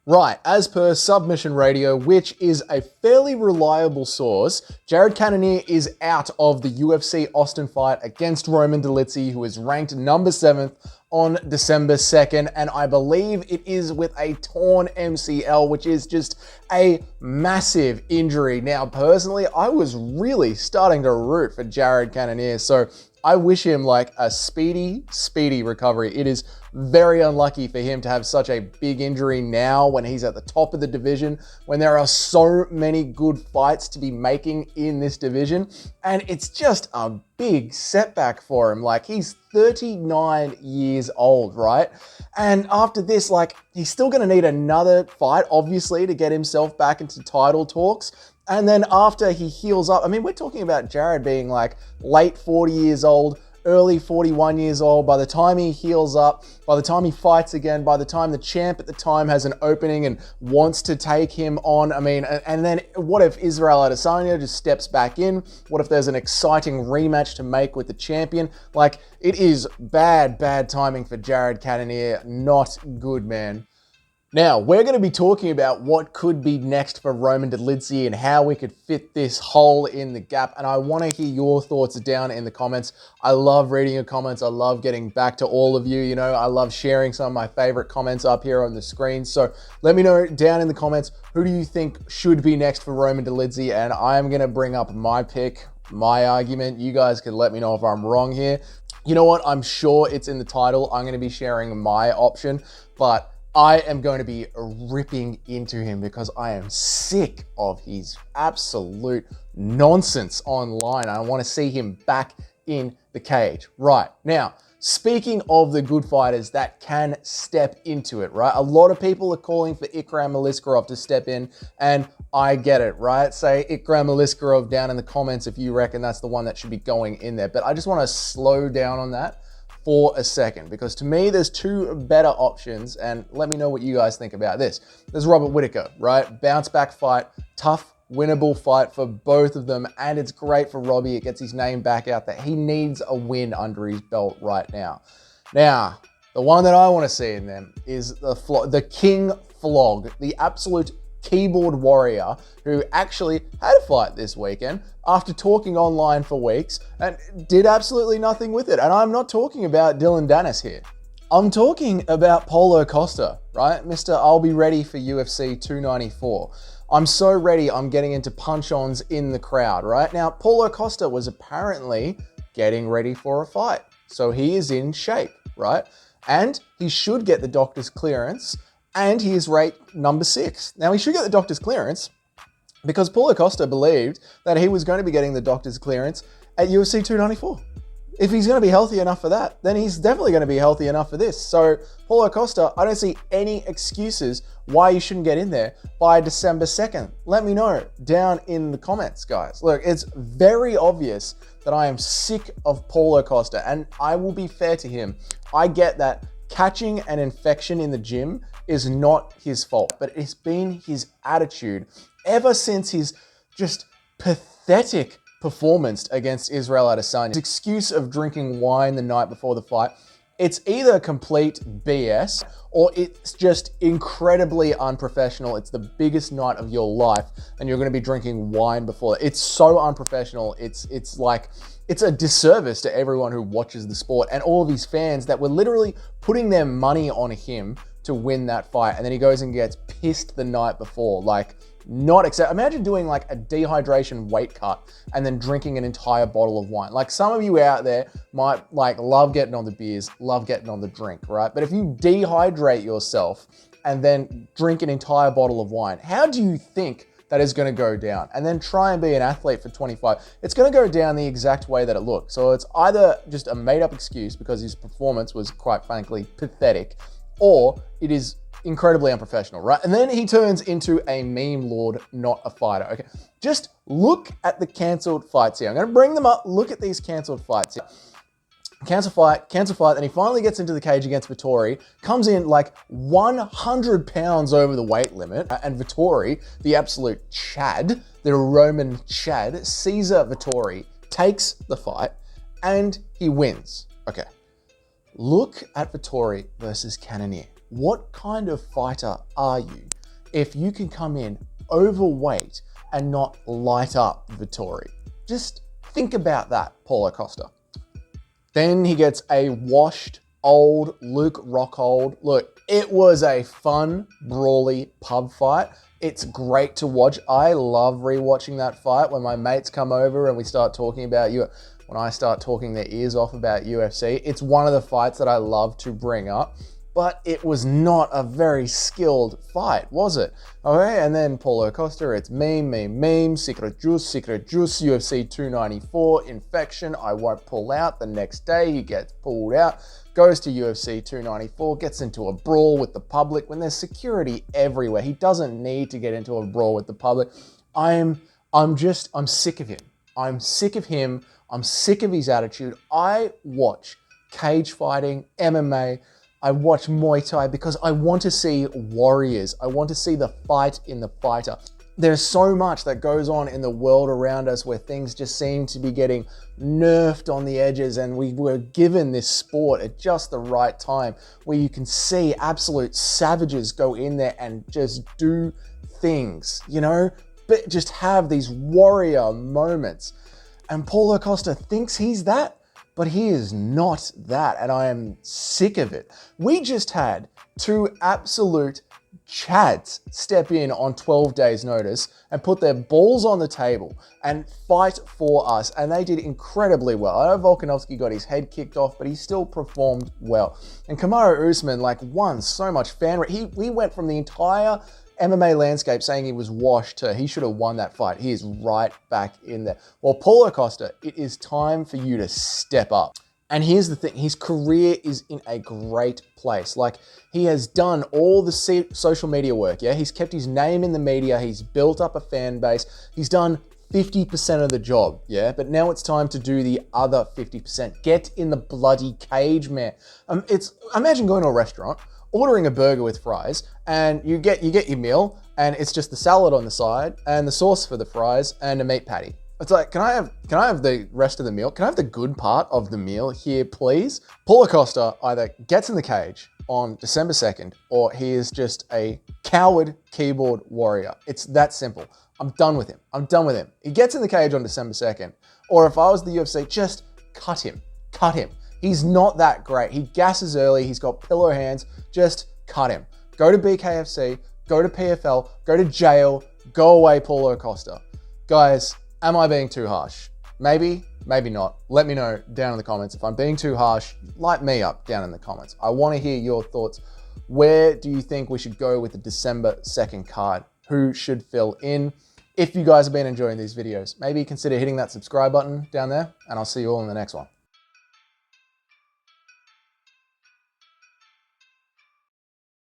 Right, as per Submission Radio, which is a fairly reliable source, Jared Cannonier is out of the UFC Austin fight against Roman Dolidze, who is ranked number 7th on December 2nd, and I believe it is with a torn MCL, which is just a massive injury. Now, personally, I was really starting to root for Jared Cannonier, so I wish him like a speedy recovery. It is very unlucky for him to have such a big injury now when he's at the top of the division, when there are so many good fights to be making in this division. And it's just a big setback for him. Like, he's 39 years old, right? And after this, like, he's still going to need another fight, obviously, to get himself back into title talks. And then after he heals up, I mean, we're talking about Jared being like late 40 years old, early 41 years old. By the time he heals up, by the time he fights again, by the time the champ at the time has an opening and wants to take him on, I mean, and then what if Israel Adesanya just steps back in? What if there's an exciting rematch to make with the champion? Like, it is bad timing for Jared Cannonier. Not good, man. Now, we're going to be talking about what could be next for Roman Dolidze and how we could fit this hole in the gap. And I want to hear your thoughts down in the comments. I love reading your comments. I love getting back to all of you. You know, I love sharing some of my favorite comments up here on the screen. So let me know down in the comments, who do you think should be next for Roman Dolidze? And I'm going to bring up my pick, my argument. You guys can let me know if I'm wrong here. You know what? I'm sure it's in the title. I'm going to be sharing my option, but I am going to be ripping into him because I am sick of his absolute nonsense online. I want to see him back in the cage. Right, now, speaking of the good fighters that can step into it, right? A lot of people are calling for Ikram Aliskerov to step in, and I get it, right? Say Ikram Aliskerov down in the comments if you reckon that's the one that should be going in there. But I just want to slow down on that for a second, because to me, there's two better options, and let me know what you guys think about this. There's Robert Whittaker, right? Bounce back fight, tough, winnable fight for both of them, and it's great for Robbie. It gets his name back out there. He needs a win under his belt right now. Now, the one that I want to see in them is the King Flog, the absolute keyboard warrior who actually had a fight this weekend after talking online for weeks and did absolutely nothing with it. And I'm not talking about Dylan Dennis here. I'm talking about Paulo Costa, right? Mr. I'll be ready for UFC 294. I'm so ready, I'm getting into punch-ons in the crowd, right? Now, Paulo Costa was apparently getting ready for a fight. So he is in shape, right? And he should get the doctor's clearance, and he is ranked number 6. Now, he should get the doctor's clearance because Paulo Costa believed that he was going to be getting the doctor's clearance at UFC 294. If he's going to be healthy enough for that, then he's definitely going to be healthy enough for this. So, Paulo Costa, I don't see any excuses why you shouldn't get in there by December 2nd. Let me know down in the comments, guys. Look, it's very obvious that I am sick of Paulo Costa, and I will be fair to him. I get that catching an infection in the gym is not his fault, but it's been his attitude ever since his just pathetic performance against Israel Adesanya. His excuse of drinking wine the night before the fight, it's either complete BS or it's just incredibly unprofessional. It's the biggest night of your life and you're going to be drinking wine before. It's so unprofessional. It's like, it's a disservice to everyone who watches the sport and all of his fans that were literally putting their money on him to win that fight. And then he goes and gets pissed the night before. Like, not accept. Imagine doing like a dehydration weight cut and then drinking an entire bottle of wine. Like, some of you out there might like love getting on the beers, love getting on the drink, right? But if you dehydrate yourself and then drink an entire bottle of wine, how do you think that is going to go down? And then try and be an athlete for 25. It's going to go down the exact way that it looked. So it's either just a made up excuse because his performance was quite frankly pathetic, or it is incredibly unprofessional, right? And then he turns into a meme lord, not a fighter, okay? Just look at the cancelled fights here. I'm going to bring them up. Look at these cancelled fights here. Cancel fight, and he finally gets into the cage against Vettori, comes in like 100 pounds over the weight limit, and Vettori, the absolute Chad, the Roman Chad, Caesar Vettori, takes the fight, and he wins. Okay. Look at Vettori versus Cannonier. What kind of fighter are you if you can come in overweight and not light up Vettori. Just think about that, Paulo Costa. Then he gets a washed, old Luke Rockhold. Look, it was a fun, brawly pub fight. It's great to watch. I love rewatching that fight when my mates come over and we start talking about when I start talking their ears off about UFC. It's one of the fights that I love to bring up, but it was not a very skilled fight, was it? Okay, and then Paulo Costa, it's meme, secret juice, UFC 294, infection, I won't pull out. The next day he gets pulled out, goes to UFC 294, gets into a brawl with the public when there's security everywhere. He doesn't need to get into a brawl with the public. I'm sick of him. I'm sick of him. I'm sick of his attitude. I watch cage fighting, MMA, I watch Muay Thai because I want to see warriors. I want to see the fight in the fighter. There's so much that goes on in the world around us where things just seem to be getting nerfed on the edges, and we were given this sport at just the right time where you can see absolute savages go in there and just do things, you know, but just have these warrior moments. And Paulo Costa thinks he's that, but he is not that, and I am sick of it. We just had two absolute chads step in on 12 days notice and put their balls on the table and fight for us, and they did incredibly well. I know Volkanovski got his head kicked off, but he still performed well. And Kamaru Usman won so much fan. We went from the entire MMA landscape saying he was washed to he should have won that fight. He is right back in there. Well, Paulo Costa, it is time for you to step up. And here's the thing, his career is in a great place. He has done all the social media work, yeah? He's kept his name in the media, he's built up a fan base, he's done 50% of the job, yeah? But now it's time to do the other 50%. Get in the bloody cage, man. Imagine going to a restaurant, ordering a burger with fries, and you get your meal, and it's just the salad on the side, and the sauce for the fries, and a meat patty. It's like, can I have the rest of the meal? Can I have the good part of the meal here, please? Paulo Costa either gets in the cage on December 2nd, or he is just a coward keyboard warrior. It's that simple. I'm done with him. I'm done with him. He gets in the cage on December 2nd, or if I was the UFC, just cut him. Cut him. He's not that great. He gasses early. He's got pillow hands. Just cut him. Go to BKFC, go to PFL, go to jail, go away, Paulo Costa. Guys, am I being too harsh? Maybe, maybe not. Let me know down in the comments. If I'm being too harsh, light me up down in the comments. I want to hear your thoughts. Where do you think we should go with the December 2nd card? Who should fill in? If you guys have been enjoying these videos, maybe consider hitting that subscribe button down there, and I'll see you all in the next one.